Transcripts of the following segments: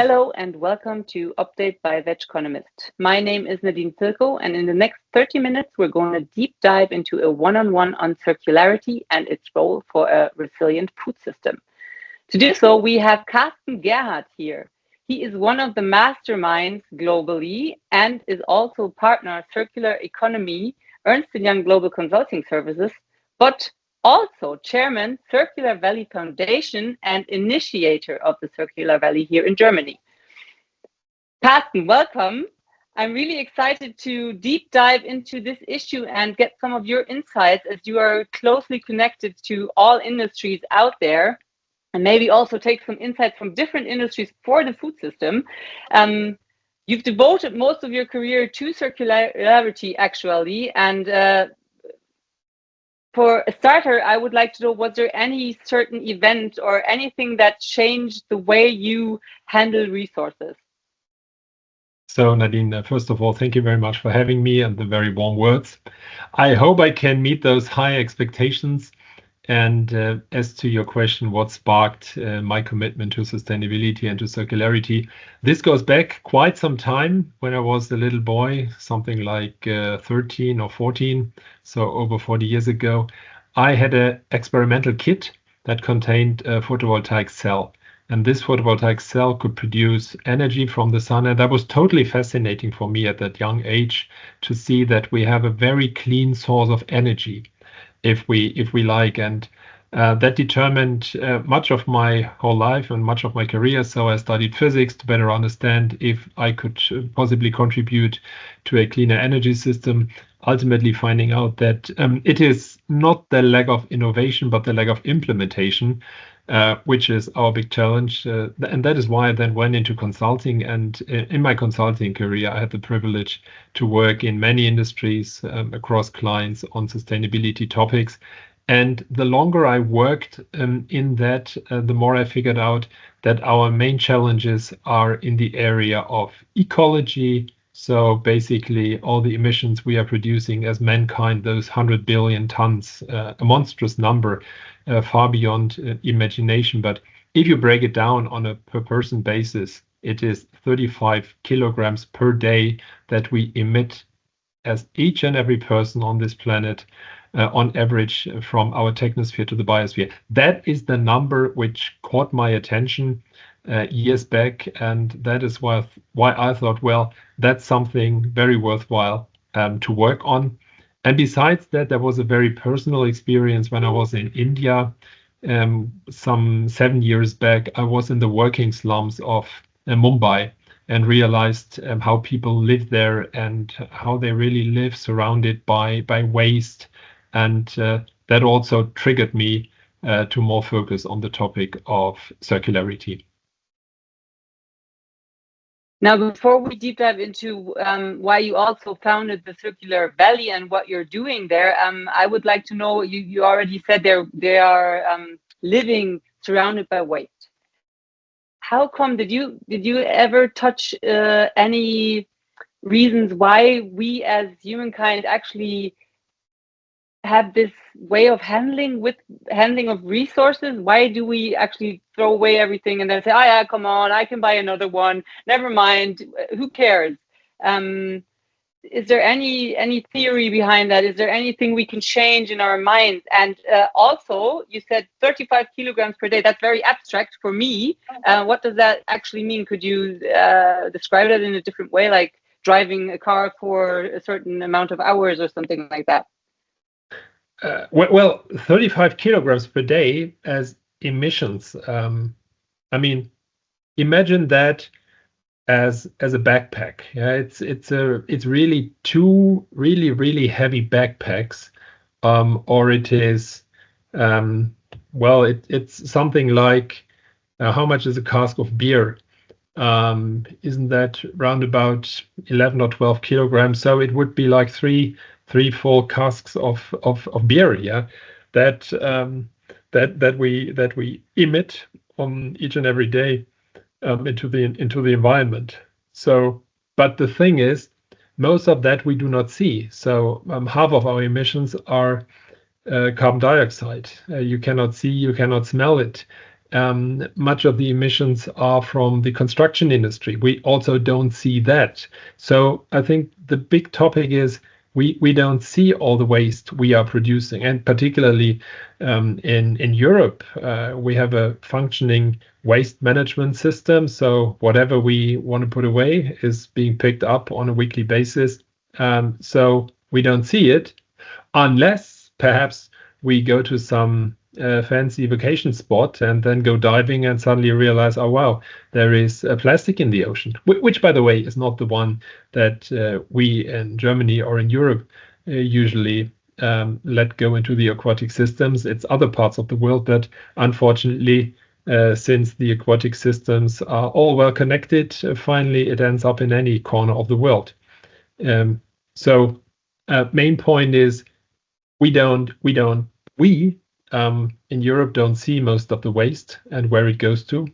Hello and welcome to Update by Veg Economist. My name is Nadine Filko, and in the next 30 minutes, we're going to deep dive into a one-on-one on circularity and its role for a resilient food system. To do so, we have Carsten Gerhardt here. He is one of the masterminds globally and is also partner Circular Economy, Ernst & Young Global Consulting Services, but also chairman Circular Valley Foundation and initiator of the Circular Valley here in Germany. Carsten, welcome. I'm really excited to deep dive into this issue and get some of your insights as you are closely connected to all industries out there, and maybe also take some insights from different industries for the food system. You've devoted most of your career to circularity, actually, and for a starter, I would like to know, was there any certain event or anything that changed the way you handle resources? So Nadine, first of all, thank you very much for having me and the very warm words. I hope I can meet those high expectations. And as to your question, what sparked my commitment to sustainability and to circularity, this goes back quite some time when I was a little boy, something like 13 or 14, so over 40 years ago. I had an experimental kit that contained a photovoltaic cell. And this photovoltaic cell could produce energy from the sun. And that was totally fascinating for me at that young age to see that we have a very clean source of energy, if we like, and that determined much of my whole life and much of my career. So I studied physics to better understand if I could possibly contribute to a cleaner energy system, ultimately finding out that it is not the lack of innovation, but the lack of implementation, which is our big challenge. And that is why I then went into consulting. And in my consulting career, I had the privilege to work in many industries across clients on sustainability topics. And the longer I worked in that, the more I figured out that our main challenges are in the area of ecology. So basically, all the emissions we are producing as mankind, those 100 billion tons, a monstrous number, far beyond imagination. But if you break it down on a per person basis, it is 35 kilograms per day that we emit as each and every person on this planet, on average, from our technosphere to the biosphere. That is the number which caught my attention years back, and that is why I thought, well, that's something very worthwhile to work on. And besides that, there was a very personal experience when I was in India some 7 years back. I was in the working slums of Mumbai and realized how people live there and how they really live surrounded by waste. And that also triggered me to more focus on the topic of circularity. Now, before we deep dive into why you also founded the Circular Valley and what you're doing there, I would like to know, you already said they are living surrounded by waste. How come, did you ever touch any reasons why we as humankind actually have this way of handling of resources? Why do we actually throw away everything and then say, oh yeah, come on, I can buy another one, never mind, who cares? Is there any theory behind that? Is there anything we can change in our minds? And also, you said 35 kilograms per day. That's very abstract for me. What does that actually mean? Could you describe it in a different way, like driving a car for a certain amount of hours or something like that? Well, 35 kilograms per day as emissions. I mean, imagine that as a backpack. Yeah, it's really two really heavy backpacks, or it is it's something like how much is a cask of beer? Isn't that round about 11 or 12 kilograms? So it would be like three full casks of beer, yeah, that we emit on each and every day into the environment. So, but the thing is, most of that we do not see. So half of our emissions are carbon dioxide. You cannot see, you cannot smell it. Much of the emissions are from the construction industry. We also don't see that. So I think the big topic is we don't see all the waste we are producing, and particularly in Europe, we have a functioning waste management system. So whatever we want to put away is being picked up on a weekly basis. So we don't see it unless perhaps we go to some fancy vacation spot and then go diving and suddenly realize, oh wow, there is plastic in the ocean, which by the way is not the one that we in Germany or in Europe usually let go into the aquatic systems. It's other parts of the world, but unfortunately, since the aquatic systems are all well connected, finally it ends up in any corner of the world. So main point is we in Europe don't see most of the waste and where it goes to.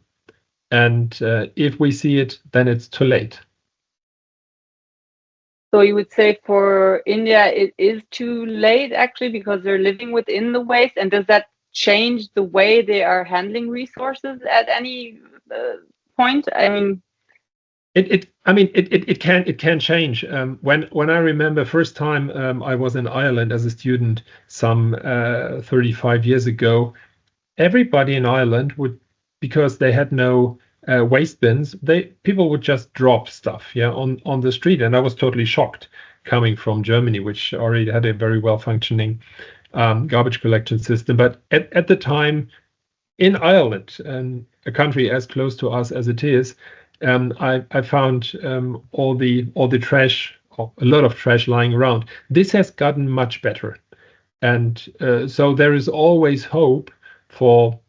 And if we see it, then it's too late. So you would say for India, it is too late actually because they're living within the waste. And does that change the way they are handling resources at any point? I mean, it can change. When I remember first time I was in Ireland as a student some 35 years ago, everybody in Ireland would, because they had no waste bins, people would just drop stuff on the street, and I was totally shocked coming from Germany, which already had a very well functioning garbage collection system. But at the time in Ireland, a country as close to us as it is, I found all the trash, or a lot of trash lying around. This has gotten much better, and so there is always hope for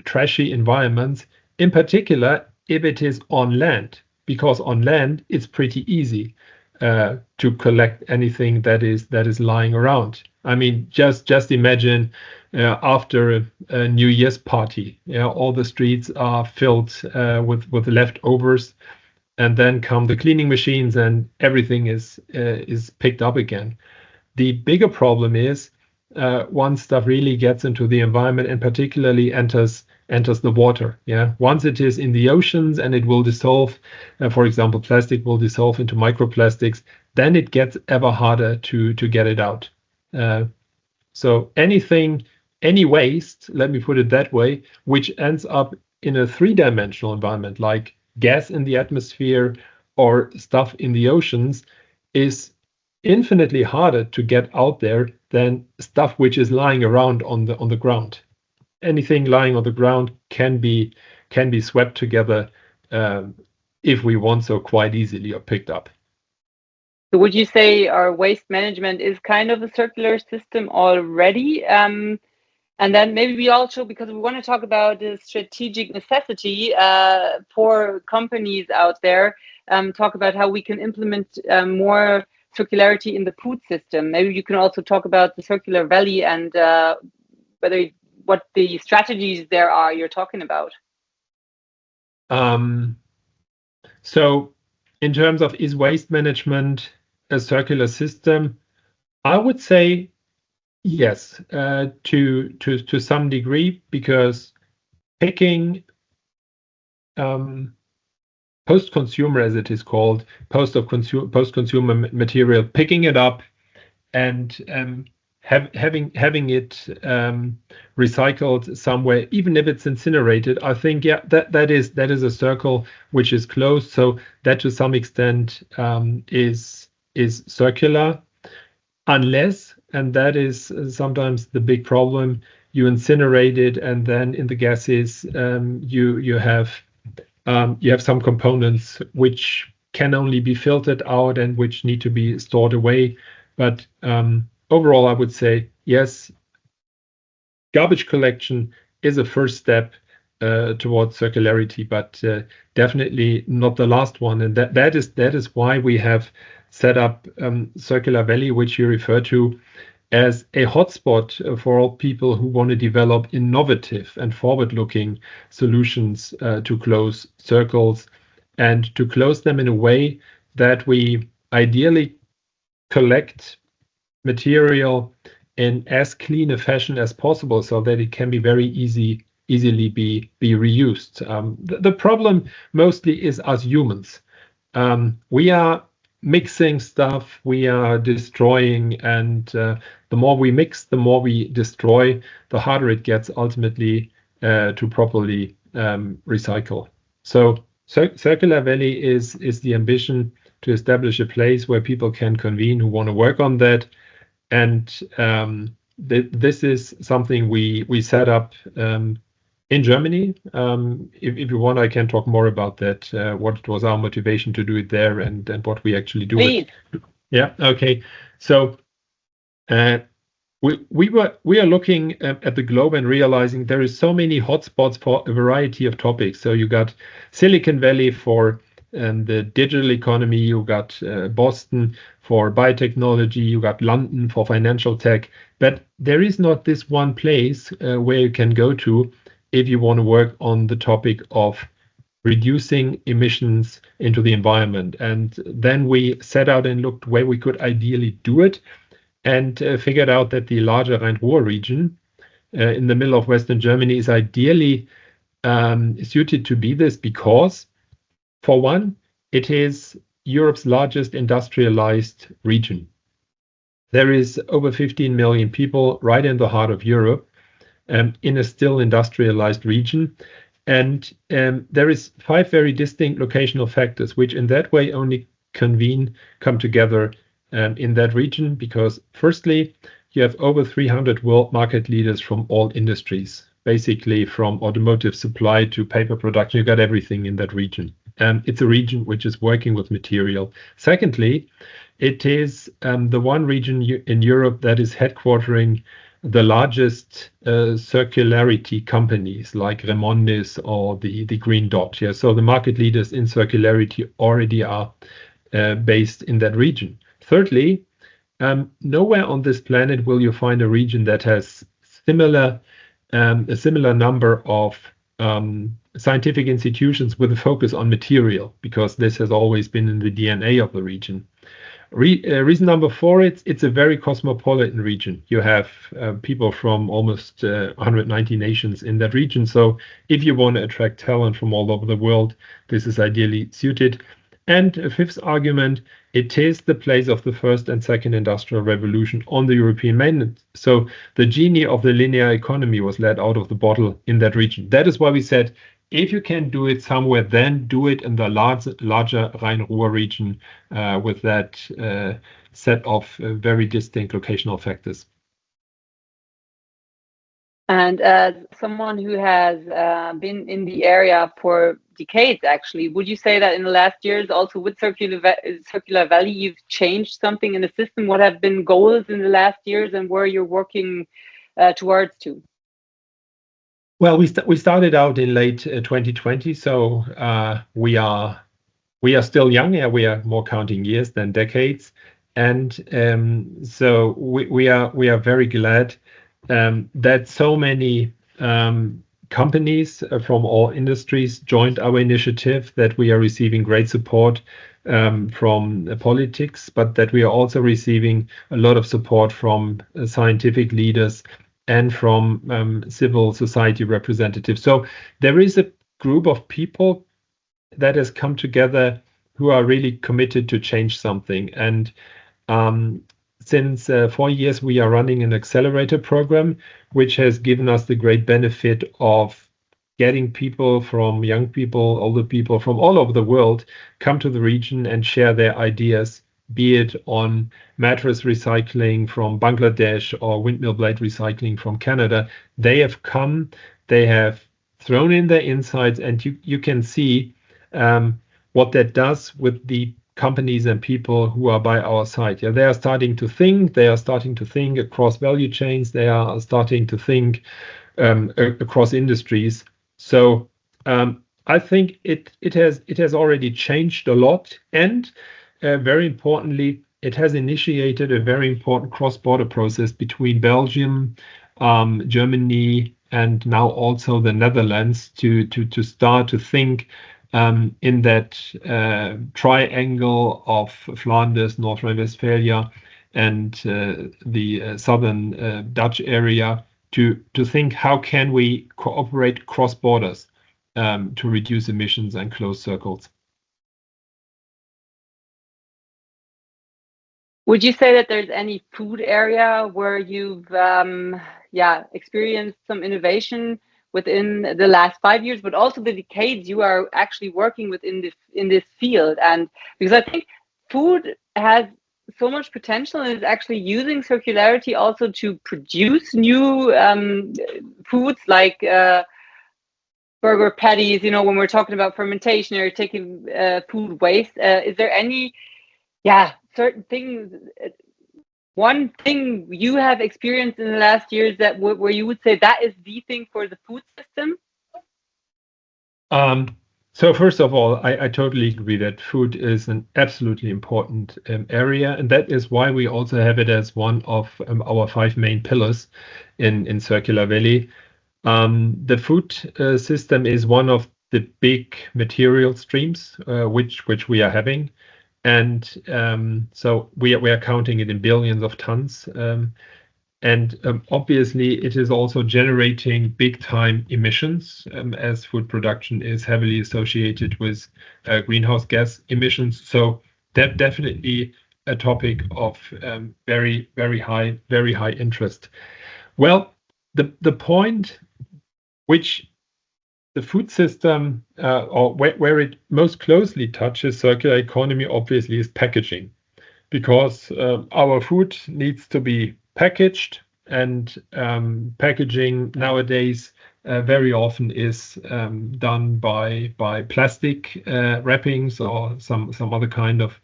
trashy environments, in particular if it is on land, because on land it's pretty easy to collect anything that is lying around. I mean, just imagine after a New Year's party, all the streets are filled with leftovers, and then come the cleaning machines, and everything is picked up again. The bigger problem is once stuff really gets into the environment and particularly enters the water. Once it is in the oceans and it will dissolve, for example, plastic will dissolve into microplastics, then it gets ever harder to get it out. So any waste, let me put it that way, which ends up in a three-dimensional environment, like gas in the atmosphere or stuff in the oceans, is infinitely harder to get out there than stuff which is lying around on the ground. Anything lying on the ground can be swept together if we want so, quite easily, or picked up. So would you say our waste management is kind of a circular system already? And then maybe we also, because we want to talk about the strategic necessity for companies out there, talk about how we can implement more circularity in the food system. Maybe you can also talk about the circular valley and what the strategies there are you're talking about. So in terms of, is waste management a circular system? I would say yes, to some degree, because picking post-consumer, as it is called, post-consumer material, picking it up and having it recycled somewhere, even if it's incinerated, I think that is a circle which is closed. So that to some extent is circular, unless, and that is sometimes the big problem, you incinerate it and then in the gases you have some components which can only be filtered out and which need to be stored away. But overall, I would say yes, garbage collection is a first step towards circularity, but definitely not the last one. And that is why we have set up Circular Valley, which you refer to, as a hotspot for all people who want to develop innovative and forward-looking solutions to close circles, and to close them in a way that we ideally collect material in as clean a fashion as possible, so that it can be very easy easily be reused. The problem mostly is us humans. We are mixing stuff, we are destroying, and the more we mix, the more we destroy, the harder it gets ultimately to properly recycle. So Circular Valley is the ambition to establish a place where people can convene who want to work on that. And this is something we set up in Germany. If you want, I can talk more about that, what was our motivation to do it there and what we actually do. Please. Yeah, okay. So we are looking at the globe and realizing there is so many hotspots for a variety of topics. So you got Silicon Valley for the digital economy, you got Boston for biotechnology, you got London for financial tech, but there is not this one place where you can go to if you want to work on the topic of reducing emissions into the environment. And then we set out and looked where we could ideally do it, and figured out that the larger Rhine-Ruhr region in the middle of Western Germany is ideally suited to be this because, for one, it is Europe's largest industrialized region. There is over 15 million people right in the heart of Europe in a still industrialized region. And there is 5 very distinct locational factors, which in that way only come together in that region, because firstly, you have over 300 world market leaders from all industries, basically from automotive supply to paper production. You got everything in that region. It's a region which is working with material. Secondly, it is the one region in Europe that is headquartering the largest circularity companies like Remondis or the Green Dot. Yeah, so the market leaders in circularity already are based in that region. Thirdly, nowhere on this planet will you find a region that has a similar number of scientific institutions with a focus on material, because this has always been in the DNA of the region. Reason number 4, it's a very cosmopolitan region. You have people from almost 190 nations in that region. So if you want to attract talent from all over the world, this is ideally suited. And a 5th argument, it is the place of the first and second industrial revolution on the European mainland. So the genie of the linear economy was let out of the bottle in that region. That is why we said, if you can do it somewhere, then do it in the larger Rhine-Ruhr region with that set of very distinct locational factors. And as someone who has been in the area for decades, actually, would you say that in the last years, also with Circular Valley, you've changed something in the system? What have been goals in the last years and where you're working towards to? Well, we started out in late 2020, so we are still young. Yeah, we are more counting years than decades, and so we are very glad that so many companies from all industries joined our initiative, that we are receiving great support from politics, but that we are also receiving a lot of support from scientific leaders and from civil society representatives. So there is a group of people that has come together who are really committed to change something. And since 4 years, we are running an accelerator program, which has given us the great benefit of getting people, from young people, older people from all over the world, come to the region and share their ideas, be it on mattress recycling from Bangladesh or windmill blade recycling from Canada. They have come, they have thrown in their insights, and you can see what that does with the companies and people who are by our side. Yeah, they are starting to think. They are starting to think across value chains. They are starting to think across industries. So I think it has already changed a lot, and very importantly, it has initiated a very important cross-border process between Belgium, Germany, and now also the Netherlands to start to think in that triangle of Flanders, North Rhine-Westphalia, and the southern Dutch area, to think how can we cooperate cross borders to reduce emissions and close circles. Would you say that there's any food area where you've experienced some innovation within the last 5 years, but also the decades you are actually working within this field? And because I think food has so much potential and is actually using circularity also to produce new foods like burger patties, you know, when we're talking about fermentation or taking food waste. Is there any certain things, one thing you have experienced in the last years that where you would say that is the thing for the food system? So first of all, I totally agree that food is an absolutely important area, and that is why we also have it as one of our 5 main pillars in Circular Valley. The food system is one of the big material streams which we are having. And so we are counting it in billions of tons. Obviously, it is also generating big time emissions as food production is heavily associated with greenhouse gas emissions. So that definitely a topic of very high interest. Well, the point which the food system, or where it most closely touches circular economy, obviously is packaging, because our food needs to be packaged, and packaging nowadays very often is done by plastic wrappings or some other kind of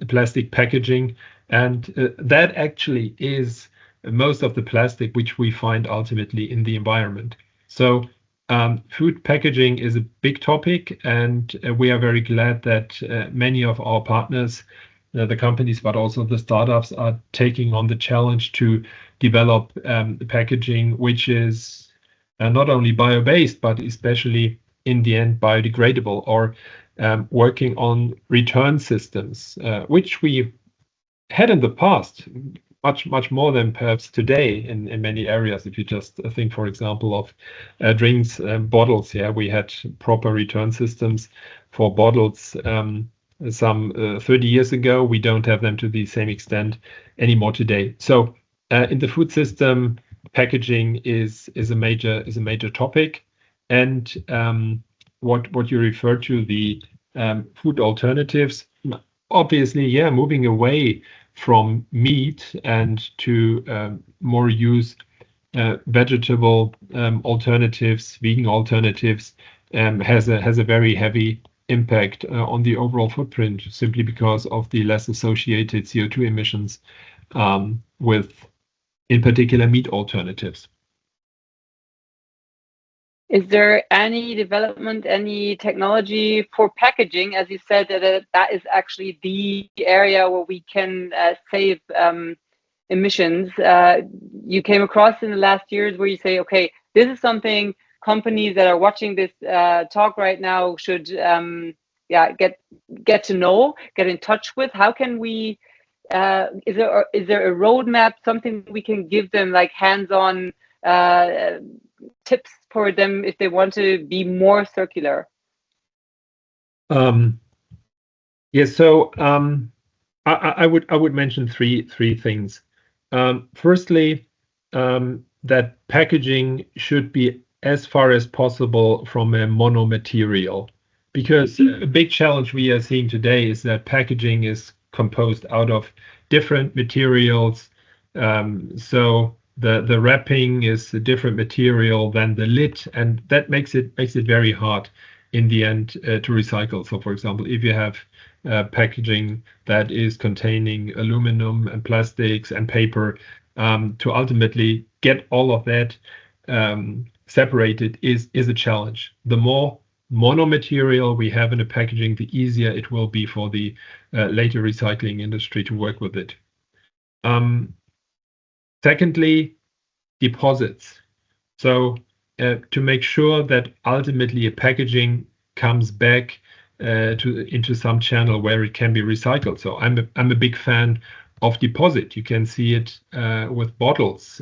plastic packaging, and that actually is most of the plastic which we find ultimately in the environment. So food packaging is a big topic, and we are very glad that many of our partners, the companies, but also the startups, are taking on the challenge to develop packaging which is not only bio-based, but especially in the end biodegradable, or working on return systems, which we had in the past, much more than perhaps today in many areas. If you just think, for example, of drinks bottles, we had proper return systems for bottles some 30 years ago. We don't have them to the same extent anymore today. So in the food system, packaging is a major topic, and what you refer to, the food alternatives, obviously, moving away from meat and to more use vegetable alternatives, vegan alternatives, has a very heavy impact on the overall footprint, simply because of the less associated CO2 emissions with, in particular, meat alternatives. Is there any development, any technology for packaging? As you said, that is actually the area where we can save emissions. You came across in the last years where you say, okay, this is something companies that are watching this talk right now should get to know, get in touch with. How can we? Is there a roadmap, something we can give them, like hands-on tips for them if they want to be more circular? So I would mention three things. Firstly, that packaging should be as far as possible from a monomaterial, because a big challenge we are seeing today is that packaging is composed out of different materials. So the wrapping is a different material than the lid, and that makes it very hard in the end to recycle. So, for example, if you have packaging that is containing aluminum and plastics and paper, to ultimately get all of that separated is a challenge. The more monomaterial we have in a packaging, the easier it will be for the later recycling industry to work with it. Secondly, deposits. So to make sure that ultimately a packaging comes back into some channel where it can be recycled. So I'm a big fan deposit. You can see it with bottles,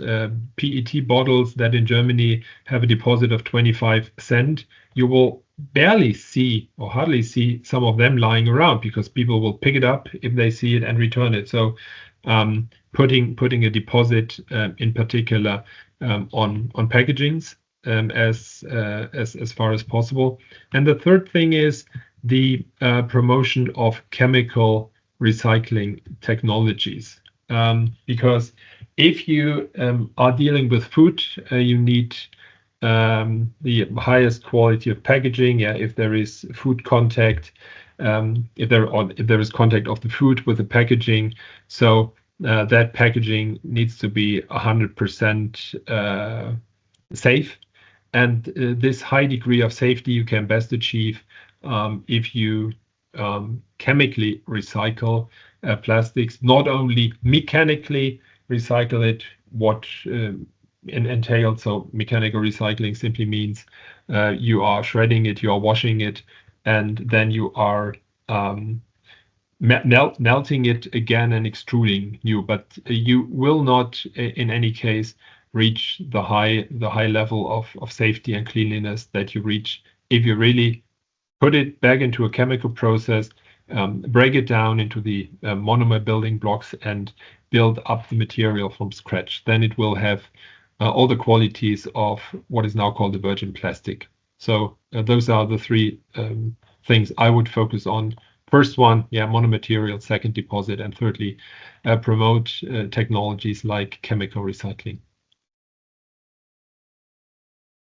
PET bottles that in Germany have a deposit of 25 cent. You will barely see or hardly see some of them lying around because people will pick it up if they see it and return it. So putting a deposit in particular on packagings as far as possible. And the third thing is the promotion of chemical recycling technologies, because if you are dealing with food, you need the highest quality of packaging. Yeah, if there is food contact, if there is contact of the food with the packaging, so that packaging needs to be 100% safe. And this high degree of safety you can best achieve if you chemically recycle plastics, not only mechanically recycle it, what entails. So mechanical recycling simply means you are shredding it, you are washing it, and then you are melting it again and extruding new. But you will not, in any case, reach the high level of safety and cleanliness that you reach if you really put it back into a chemical process, break it down into the monomer building blocks and build up the material from scratch. Then it will have all the qualities of what is now called the virgin plastic. So those are the three things I would focus on. First one, monomaterial. Second, deposit. And thirdly, promote technologies like chemical recycling.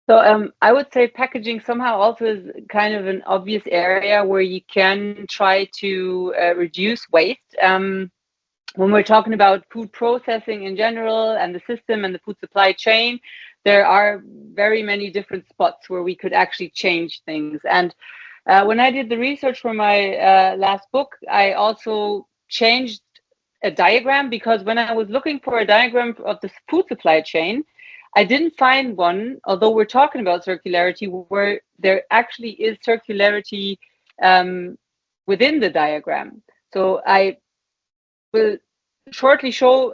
So I would say packaging somehow also is kind of an obvious area where you can try to reduce waste. When we're talking about food processing in general and the system and the food supply chain, there are very many different spots where we could actually change things. And when I did the research for my last book, I also changed a diagram, because when I was looking for a diagram of the food supply chain, I didn't find one, although we're talking about circularity, where there actually is circularity within the diagram. So I will shortly show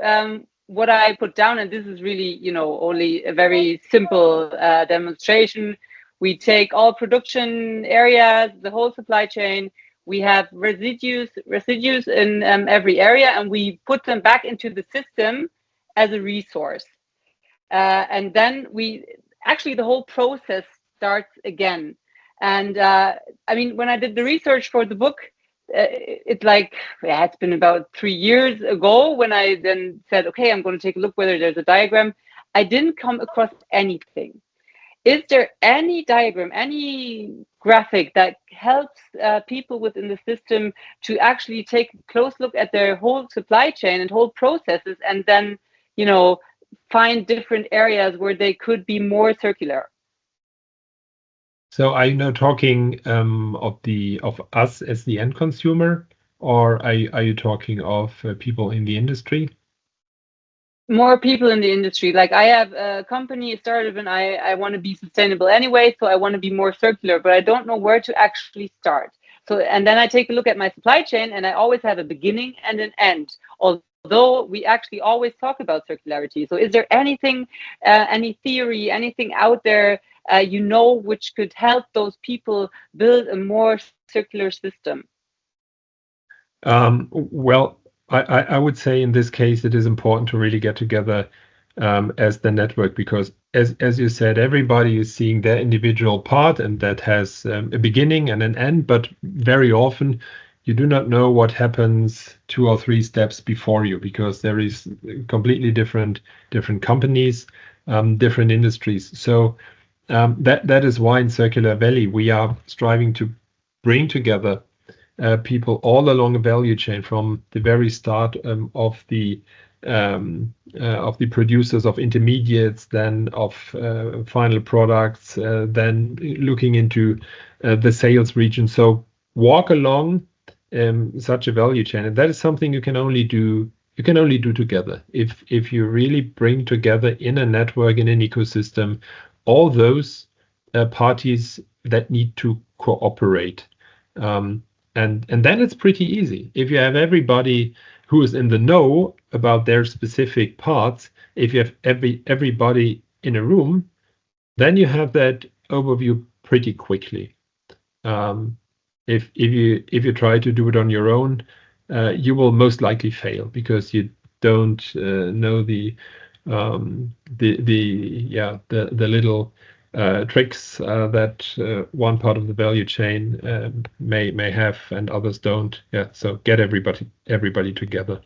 what I put down, and this is really, only a very simple demonstration. We take all production areas, the whole supply chain. We have residues in every area, and we put them back into the system as a resource. And then the whole process starts again. And when I did the research for the book, it's been about 3 years ago when I then said, okay, I'm going to take a look whether there's a diagram. I didn't come across anything. Is there any diagram, any graphic that helps people within the system to actually take a close look at their whole supply chain and whole processes, and then, find different areas where they could be more circular? So are you now talking of us as the end consumer, or are you talking of people in the industry? More people in the industry. Like, I have a company started, and I want to be sustainable anyway, so I want to be more circular, but I don't know where to actually start. So, and then I take a look at my supply chain, and I always have a beginning and an end, although we actually always talk about circularity. So is there anything, any theory, anything out there, which could help those people build a more circular system? Well, I would say in this case, it is important to really get together as the network, because as you said, everybody is seeing their individual part, and that has a beginning and an end, but very often you do not know what happens 2 or 3 steps before you, because there is completely different companies, different industries. So that is why in Circular Valley we are striving to bring together people all along a value chain, from the very start of the producers of intermediates, then of final products, then looking into the sales region. So walk along such a value chain, and that is something you can only do together. If you really bring together in a network, in an ecosystem, all those parties that need to cooperate. And then it's pretty easy. If you have everybody who is in the know about their specific parts, if you have everybody in a room, then you have that overview pretty quickly. If you try to do it on your own, you will most likely fail because you don't know the little tricks that one part of the value chain may have and others don't. Yeah, so get everybody together,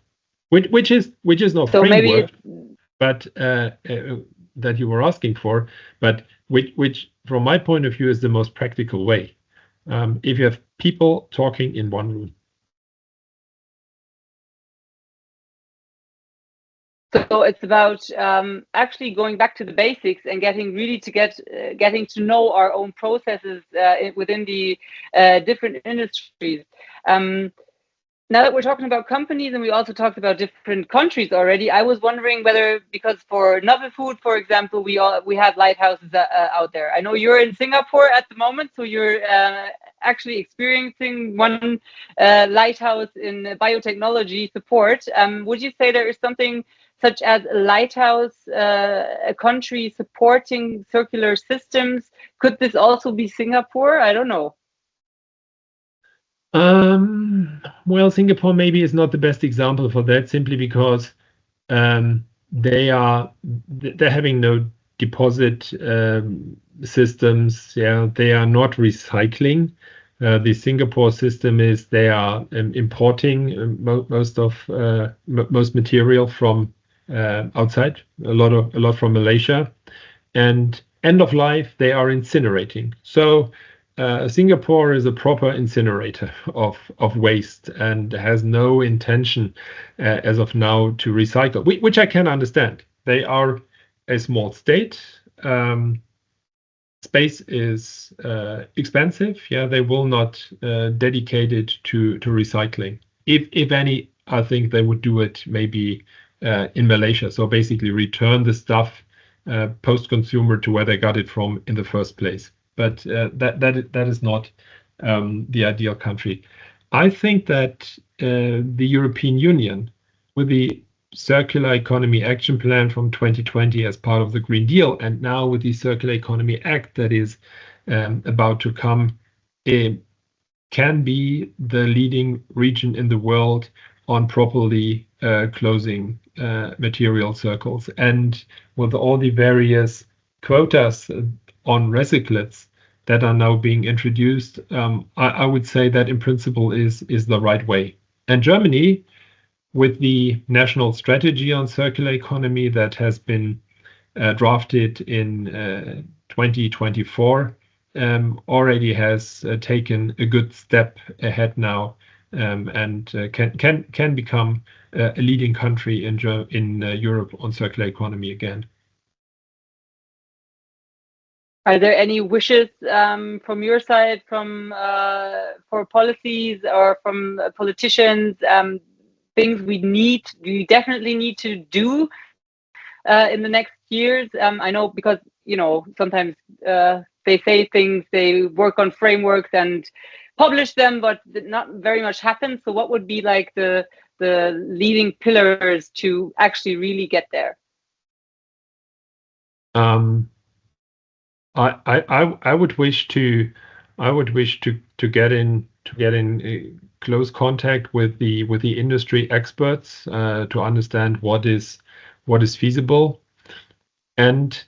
which is not So framework, maybe but that you were asking for, but which from my point of view is the most practical way. If you have people talking in one room. So it's about actually going back to the basics and getting really to getting to know our own processes within the different industries. Now that we're talking about companies and we also talked about different countries already, I was wondering whether, because for novel food, for example, we have lighthouses out there. I know you're in Singapore at the moment, so you're actually experiencing one lighthouse in biotechnology support. Would you say there is something such as a lighthouse, a country supporting circular systems? Could this also be Singapore? I don't know. Well, Singapore maybe is not the best example for that, simply because they're having no deposit systems. Yeah, they are not recycling. The Singapore system is they are importing most material from outside, a lot from Malaysia, and end of life they are incinerating. So Singapore is a proper incinerator of waste and has no intention as of now to recycle, which I can understand. They are a small state. Space is expensive. Yeah, they will not dedicate it to recycling. If any, I think they would do it maybe in Malaysia. So basically return the stuff post-consumer to where they got it from in the first place. But that is not the ideal country. I think that the European Union, with the Circular Economy Action Plan from 2020 as part of the Green Deal, and now with the Circular Economy Act that is about to come, can be the leading region in the world on properly closing material circles. And with all the various quotas on recyclates that are now being introduced, I would say that in principle is the right way. And Germany, with the national strategy on circular economy that has been drafted in 2024, already has taken a good step ahead now, and can become a leading country in Europe on circular economy again. Are there any wishes from your side, for policies or from politicians, things we definitely need to do in the next years? I know because sometimes they say things, they work on frameworks and publish them, but not very much happens. So what would be like the leading pillars to actually really get there? I would wish to get in close contact with the industry experts to understand what is feasible, and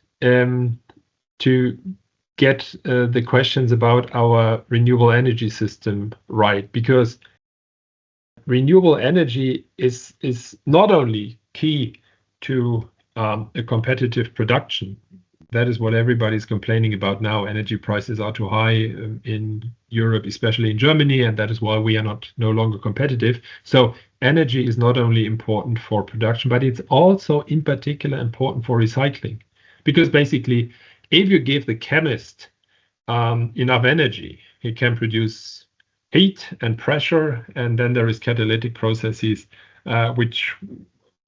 to get the questions about our renewable energy system right, because renewable energy is not only key to a competitive production. That is what everybody's complaining about now. Energy prices are too high in Europe, especially in Germany, and that is why we are no longer competitive. So energy is not only important for production, but it's also in particular important for recycling. Because basically, if you give the chemist enough energy, he can produce heat and pressure, and then there is catalytic processes which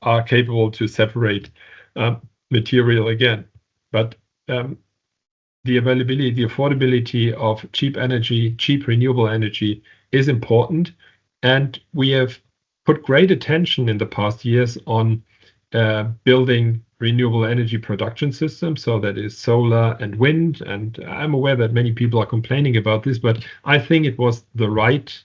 are capable to separate material again. But the availability, the affordability of cheap energy, cheap renewable energy is important. And we have put great attention in the past years on building renewable energy production systems. So that is solar and wind. And I'm aware that many people are complaining about this, but I think it was the right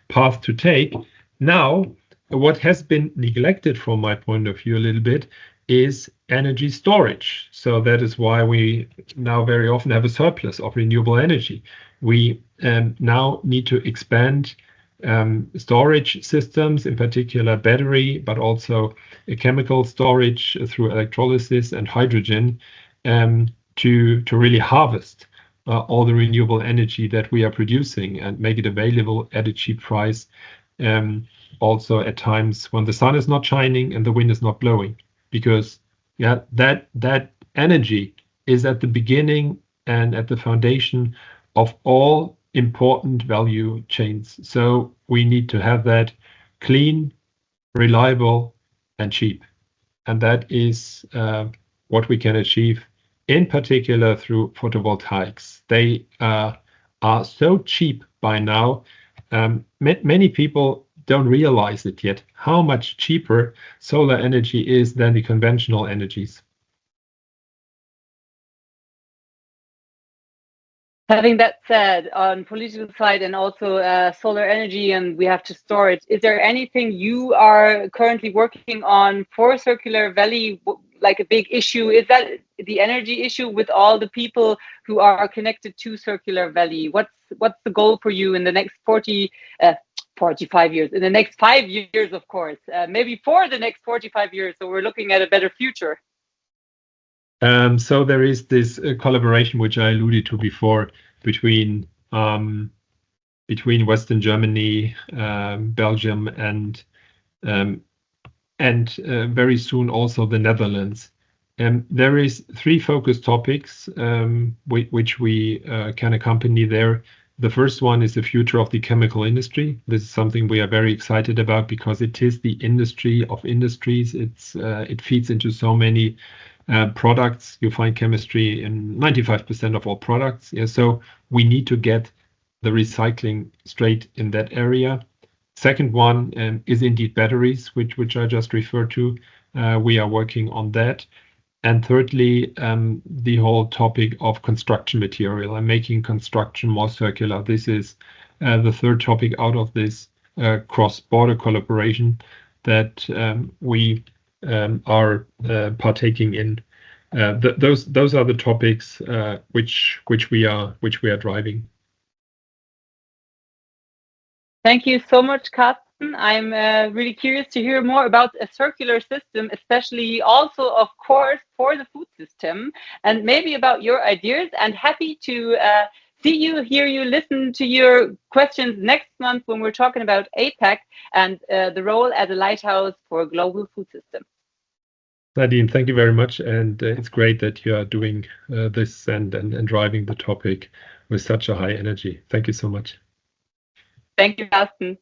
path to take. Now, what has been neglected from my point of view a little bit is energy storage. So that is why we now very often have a surplus of renewable energy. We now need to expand storage systems, in particular battery, but also chemical storage through electrolysis and hydrogen, to really harvest all the renewable energy that we are producing and make it available at a cheap price, also at times when the sun is not shining and the wind is not blowing, because that energy is at the beginning and at the foundation of all important value chains. So we need to have that clean, reliable, and cheap. And that is what we can achieve, in particular through photovoltaics. They are so cheap by now. Many people don't realize it yet, how much cheaper solar energy is than the conventional energies. Having that said, on political side and also solar energy, and we have to store it, is there anything you are currently working on for Circular Valley, like a big issue? Is that the energy issue with all the people who are connected to Circular Valley? What's the goal for you in the next 45 years, in the next 5 years, of course, maybe for the next 45 years, so we're looking at a better future? So there is this collaboration, which I alluded to before, between Western Germany, Belgium, and very soon also the Netherlands. There is 3 focus topics which we can accompany there. The first one is the future of the chemical industry. This is something we are very excited about because it is the industry of industries. It feeds into so many products. You find chemistry in 95% of all products. Yeah, so we need to get the recycling straight in that area. Second one is indeed batteries, which I just referred to. We are working on that. And thirdly, the whole topic of construction material and making construction more circular. This is the third topic out of this cross-border collaboration that we are partaking in. Those are the topics which we are driving. Thank you so much, Carsten. I'm really curious to hear more about a circular system, especially also, of course, for the food system, and maybe about your ideas. And happy to see you, hear you, listen to your questions next month when we're talking about APAC and the role as a lighthouse for a global food system. Nadine, thank you very much. And it's great that you are doing this and driving the topic with such a high energy. Thank you so much. Thank you, Carsten.